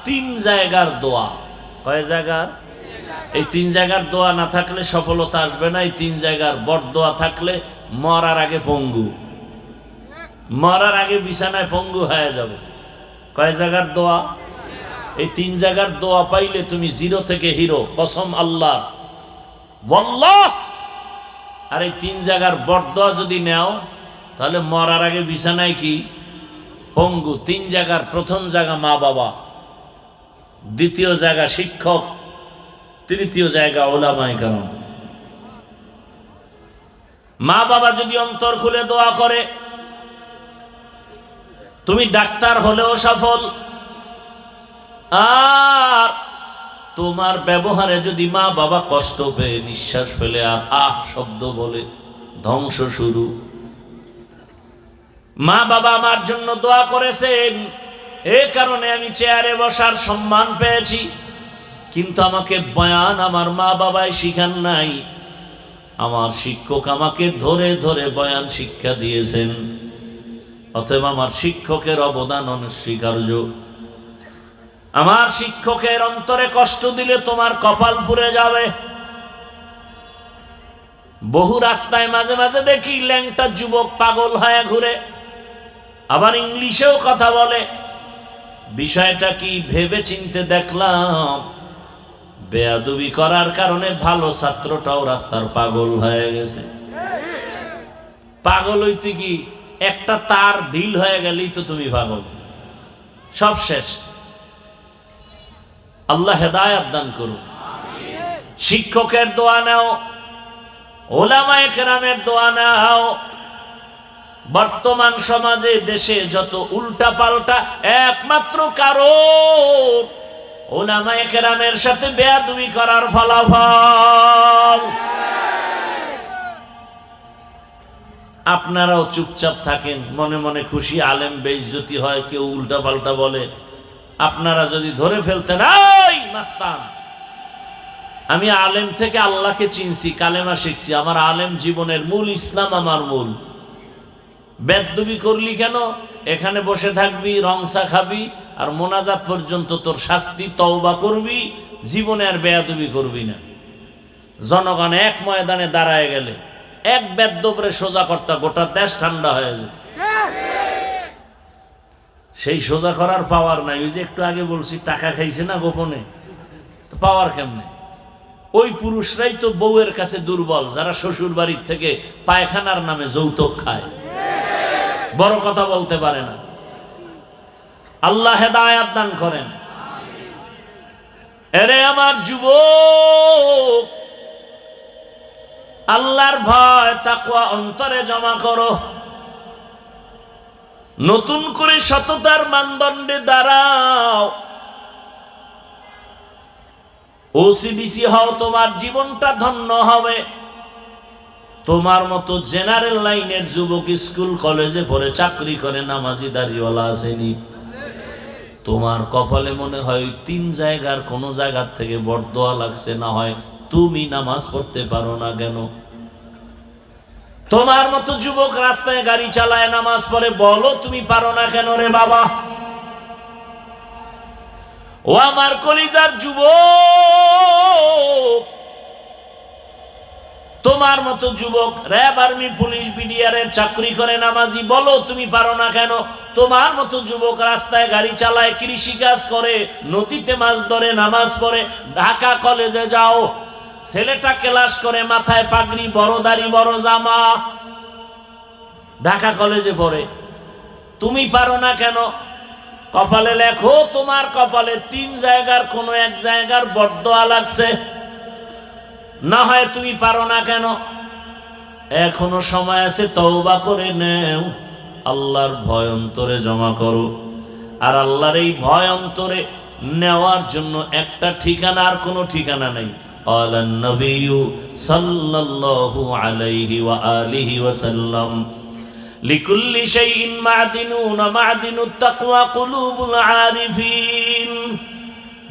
তিন জায়গার দোয়া। কয় জায়গার? এই তিন জায়গার দোয়া না থাকলে সফলতা আসবে না। এই তিন জায়গার বড় দোয়া থাকলে মরার আগে পঙ্গু, মরার আগে বিছানায় পঙ্গু হয়ে যাবে। কয় জায়গার দোয়া? এই তিন জায়গার দোয়া পাইলে তুমি জিরো থেকে হিরো, কসম আল্লাহ ওয়াল্লাহ। আর এই তিন জায়গার বড় দোয়া যদি নেও তাহলে মরার আগে বিছানায় কি পঙ্গু। তিন জায়গার প্রথম জায়গা মা বাবা, দ্বিতীয় জায়গা শিক্ষক, তৃতীয় জায়গা ওলামায়ে কেরাম। মা বাবা যদি অন্তর খুলে দোয়া করে, তুমি ডাক্তার হলেও সফল। আর তোমার ব্যবহারে যদি মা বাবা কষ্ট পেয়ে নিঃশ্বাস ফেলে আর আহ শব্দ বলে, ধ্বংস শুরু। মা বাবা আমার জন্য দোয়া করেছেন, এই কারণে আমি চেয়ারে বসার সম্মান পেয়েছি। কিন্তু আমাকে বয়ান আমার মা বাবাই শিখান নাই। আমার শিক্ষক আমাকে ধরে ধরে বয়ান শিক্ষা দিয়েছেন। অতএব আমার শিক্ষকের অবদান অনস্বীকার্য। আমার শিক্ষকের অন্তরে কষ্ট দিলে তোমার কপাল পুড়ে যাবে। বহু রাস্তায় মাঝে মাঝে দেখি ল্যাংটা যুবক পাগল হয়ে ঘুরে, আবার ইংলিশেও কথা বলে। বিষয়টা কি ভেবে চিনতে দেখলাম, বেয়াদবি করার কারণে ভালো ছাত্রটাও রাস্তার পাগল হয়ে গেছে। পাগল হইতে কি একটা তার ঢিল হয়ে গেলেই তো তুমি পাগল, সব শেষ। আল্লাহ হেদায়েত দান করুন। শিক্ষকের দোয়া নাও, ওলামায়ে কেরামের দোয়া নাও। বর্তমান সমাজে দেশে যত উল্টা পাল্টা, একমাত্র কারণ ওলামায়ে কেরামের সাথে বেয়াদবি করার ফলাফল। আপনারাও চুপচাপ থাকেন, মনে মনে খুশি। আলেম বেইজ্জতি হয়, কেউ উল্টা পাল্টা বলে, আপনারা যদি ধরে ফেলতেন, এই মাস্তান, আমি আলেম থেকে আল্লাহকে চিনছি, কালেমা শিখছি, আমার আলেম জীবনের মূল, ইসলাম আমার মূল। বেয়াদবি করলি কেন? এখানে বসে থাকবি, রংসা খাবি, আর মোনাজাত পর্যন্ত তোর শাস্তি, তওবা করবি, জীবনে আর বেয়াদবি করবি না। জনগণ এক ময়দানে দাঁড়ায় গেলে এক বেদ্যবরে সোজা কর্তা, গোটা দেশ ঠান্ডা হয়ে যেত। সেই সোজা করার পাওয়ার নাই। ওই যে একটু আগে বলছি টাকা খাইছে না গোপনে, তো পাওয়ার কেমনে? ওই পুরুষরাই তো বউয়ের কাছে দুর্বল, যারা শ্বশুর বাড়ির থেকে পায়খানার নামে যৌতুক খায়, বড় কথা বলতে পারে না। আল্লাহ হেদায়েত দান করেন। এরে আমার যুবক, আল্লাহর ভয় তাকওয়া অন্তরে জমা করো। নতুন করে সততার মানদণ্ডে দাঁড়াও। ওসিডিসি হও, তোমার জীবনটা ধন্য হবে। তোমার মতো জেনারেল লাইনের যুবক স্কুল কলেজে পড়ে চাকরি করে, নামাজি দাড়িওয়ালা আসেনি। তোমার কপালে মনে হয় তিন জায়গার কোনো জায়গার থেকে বরদোয়া লাগছে, না হয় তুমি নামাজ পড়তে পারো না কেন? তোমার মতো যুবক রাস্তায় গাড়ি চালায়, নামাজ পড়ে, বলো তুমি পারো না কেন রে বাবা? ও আমার কলিজার যুবক, তোমার মতো যুবক র্যাব, আর্মি, পুলিশ, বিডিআর এর চাকরি করে, নামাজি, বলো তুমি পারো না কেন? তোমার মতো যুবক রাস্তায় গাড়ি চালায়, কৃষি কাজ করে, নদীতে মাছ ধরে, নামাজ পড়ে, ঢাকা কলেজে যাও, ছেলেটা ক্লাস করে, মাথায় পাগড়ি, বড় দাড়ি, বড় জামা, ঢাকা কলেজে পড়ে, তুমি পারো না কেন? কপালে লেখো, তোমার কপালে তিন জায়গার কোনো এক জায়গার বরদোয়া লাগছে, না হয় তুমি পারো না কেন? এখনো সময় আছে, তওবা করে নেও, আল্লাহর ভয় অন্তরে জমা করো। আর আল্লাহর এই ভয় অন্তরে নেওয়ার জন্য একটা ঠিকানা, আর কোনো ঠিকানা নেই। ক্বালান নবিয়্যু সাল্লাল্লাহু আলাইহি ওয়া আলিহি ওয়াসাল্লাম, লিকুল্লি শাইইন মা'দিনুন, মা'দিনুত তাকওয়া কুলুবুল আরিফিন।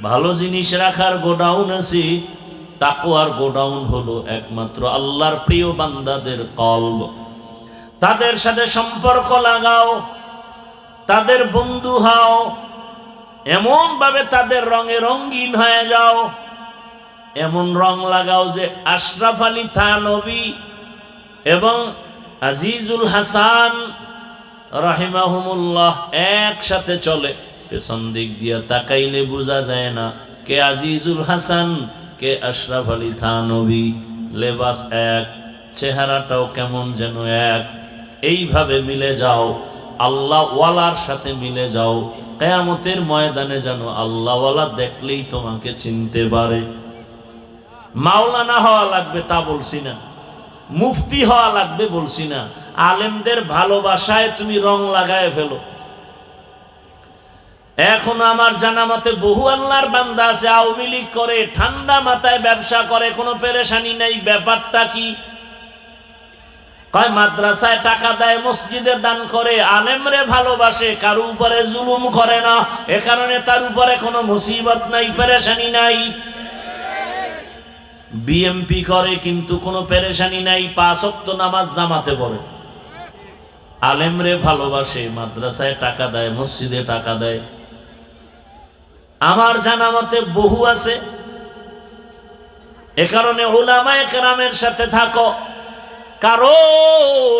ভালো জিনিস রাখার গোডাউন আছে, তাকওয়ার গোডাউন হলো একমাত্র আল্লাহর প্রিয় বান্দাদের কলব। তাদের সাথে সম্পর্ক লাগাও, তাদের বন্ধু হও, এমন ভাবে তাদের রঙে রঙিন হয়ে যাও, এমন রং লাগাও যে আশরাফ আলী থানভী এবং আজিজুল হাসান রাহিমাহুমুল্লাহ একসাথে চলে, পেছন দিক দিয়ে তাকাইলে বোঝা যায় না কে আজিজুল হাসান কে আশরাফ আলী থানভী। লেবাস এক, চেহারাটাও কেমন যেন এক। এইভাবে মিলে যাও, আল্লাহ ওয়ালার সাথে মিলে যাও। কিয়ামতের ময়দানে যেন আল্লাহ ওয়ালা দেখলেই তোমাকে চিনতে পারে। মাওলানা হওয়া লাগবে তা বলছি না, মুফতি হওয়া লাগবে বলছি না। আলেমদের ভালোবাসায় তুমি রং লাগায় ফেলো। এখন আমার জানা মতে বহু আল্লাহর বান্দা আছে আওয়ামী লীগ করে, ঠান্ডা মাথায় ব্যবসা করে, কোনো পেরেশানি নাই। ব্যাপারটা কি? কয় মাদ্রাসায় টাকা দেয়, মসজিদে দান করে, আলেমরে ভালোবাসে, কারো উপরে জুলুম করে না, এ কারণে তার উপরে কোনো মুসিবত নাই, পেরেশানি নাই। বিএমপি করে কিন্তু কোনো পেরেশানি নাই, 5 ওয়াক্ত নামাজ জামাতে পড়ে, আলেমরে ভালোবাসে, মাদ্রাসায় টাকা দেয়, মসজিদে টাকা দেয়। আমার জানা মতে বহু আছে। এ কারণে উলামায়ে কেরামের সাথে থাকো, কারণ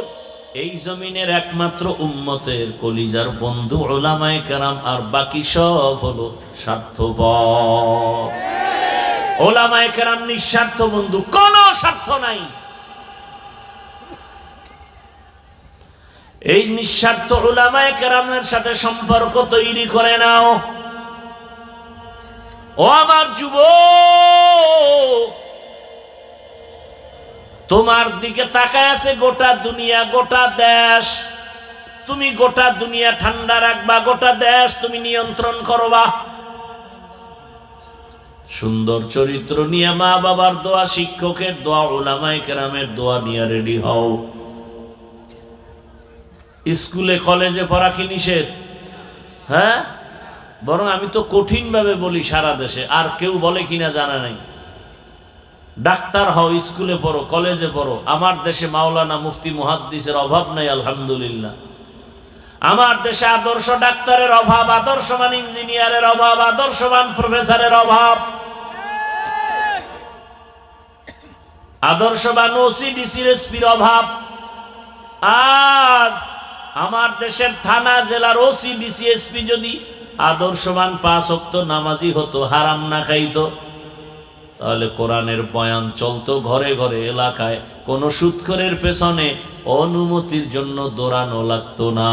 এই জমিনের একমাত্র উম্মতের কলিজার বন্ধু উলামায়ে কেরাম, আর বাকি সব হলো স্বার্থপর। উলামায়ে কেরাম নিঃস্বার্থ বন্ধু, কোনো স্বার্থ নাই। এই নিঃস্বার্থ উলামায়ে কেরামের সাথে সম্পর্ক তৈরি করে নাও। ও আমার যুবক, তোমার দিকে তাকায় আছে গোটা দুনিয়া, গোটা দেশ। তুমি গোটা দুনিয়া ঠান্ডা রাখবা, গোটা দেশ তুমি নিয়ন্ত্রণ করবা। সুন্দর চরিত্র নিয়ে, মা বাবার দোয়া, শিক্ষকের দোয়া, উলামায়ে কেরামের দোয়া নিয়ে রেডি হও। স্কুলে কলেজে পড়া কি নিষেধ? হ্যাঁ, বরং আমি তো কঠিন ভাবে বলি সারা দেশে, আর কেউ বলে কিনা জানা নাই। ডাক্তার হও, স্কুলে পড়ো, কলেজে পড়ো। আমার দেশে মাওলানা মুফতি মুহাদ্দিসের অভাব নাই, আলহামদুলিল্লাহ। আমার দেশে আদর্শ ডাক্তারের অভাব, আদর্শবান ইঞ্জিনিয়ারের অভাব, আদর্শবান প্রফেসরের অভাব, আদর্শবান ওসি ডিসির এসপির অভাব। আজ আমার দেশের থানা জেলার ওসি ডিসি এসপি যদি আদর্শবান 5 ওয়াক্ত নামাজি হতো, হারাম না খাইতো, তাহলে কোরআনের বয়ান চলতো ঘরে ঘরে, এলাকায়। কোন সুদখোরের পেছনে অনুমতির জন্য দৌড়ানো লাগতো না।